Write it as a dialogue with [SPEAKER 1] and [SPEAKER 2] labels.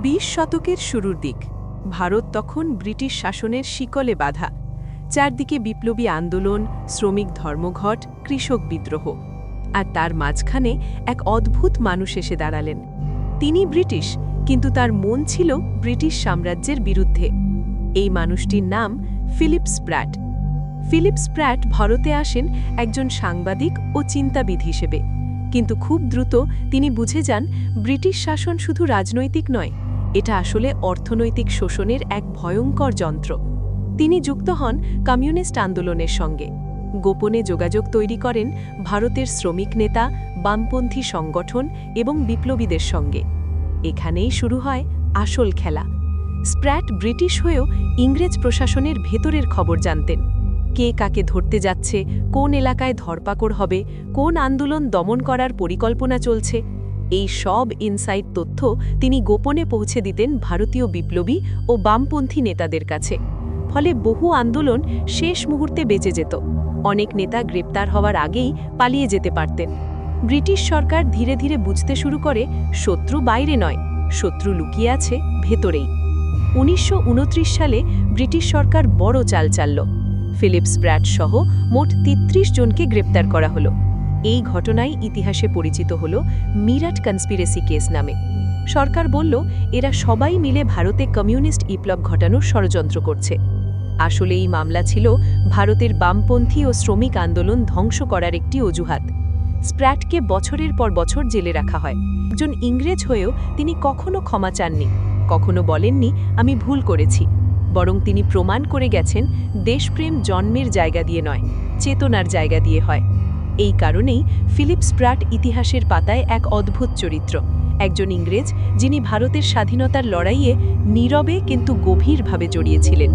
[SPEAKER 1] ২০ শতকের শুরুর দিক। ভারত তখন ব্রিটিশ শাসনের শিকলে বাঁধা। চারদিকে বিপ্লবী আন্দোলন, শ্রমিক ধর্মঘট, কৃষক বিদ্রোহ। আর তার মাঝখানে এক অদ্ভুত মানুষ এসে দাঁড়ালেন। তিনি ব্রিটিশ, কিন্তু তার মন ছিল ব্রিটিশ সাম্রাজ্যের বিরুদ্ধে। এই মানুষটির নাম ফিলিপ স্প্র্যাট। ফিলিপ স্প্র্যাট ভারতে আসেন একজন সাংবাদিক ও চিন্তাবিদ হিসেবে। কিন্তু খুব দ্রুত তিনি বুঝে যান ব্রিটিশ শাসন শুধু রাজনৈতিক নয়, এটা আসলে অর্থনৈতিক শোষণের এক ভয়ঙ্কর যন্ত্র। তিনি যুক্ত হন কমিউনিস্ট আন্দোলনের সঙ্গে। গোপনে যোগাযোগ তৈরি করেন ভারতের শ্রমিক নেতা, বামপন্থী সংগঠন এবং বিপ্লবীদের সঙ্গে। এখানেই শুরু হয় আসল খেলা। স্প্র্যাট ব্রিটিশ হয়েও ইংরেজ প্রশাসনের ভেতরের খবর জানতেন। কে কাকে ধরতে যাচ্ছে, কোন এলাকায় ধরপাকড় হবে, কোন আন্দোলন দমন করার পরিকল্পনা চলছে, এই সব ইনসাইড তথ্য তিনি গোপনে পৌঁছে দিতেন ভারতীয় বিপ্লবী ও বামপন্থী নেতাদের কাছে। ফলে বহু আন্দোলন শেষ মুহূর্তে বেঁচে যেত। অনেক নেতা গ্রেপ্তার হওয়ার আগেই পালিয়ে যেতে পারতেন। ব্রিটিশ সরকার ধীরে ধীরে বুঝতে শুরু করে শত্রু বাইরে নয়, শত্রু লুকিয়ে আছে ভেতরেই। ১৯২৯ সালে ব্রিটিশ সরকার বড় চাল চালল। ফিলিপ স্প্র্যাট সহ মোট ৩৩ জনকে গ্রেপ্তার করা হলো। এই ঘটনাই ইতিহাসে পরিচিত হল মিরাট কনস্পিরেসি কেস নামে। সরকার বলল এরা সবাই মিলে ভারতে কমিউনিস্ট বিপ্লব ঘটানোর ষড়যন্ত্র করছে। আসলে এই মামলা ছিল ভারতের বামপন্থী ও শ্রমিক আন্দোলন ধ্বংস করার একটি অজুহাত। স্প্র্যাটকে বছরের পর বছর জেলে রাখা হয়। একজন ইংরেজ হয়েও তিনি কখনো ক্ষমা চাননি, কখনো বলেননি আমি ভুল করেছি। বরং তিনি প্রমাণ করে গেছেন দেশপ্রেম জন্মের জায়গা দিয়ে নয়, চেতনার জায়গা দিয়ে হয়। এই কারণেই ফিলিপ স্প্র্যাট ইতিহাসের পাতায় এক অদ্ভুত চরিত্র, একজন ইংরেজ যিনি ভারতের স্বাধীনতার লড়াইয়ে নীরবে কিন্তু গভীরভাবে জড়িয়েছিলেন।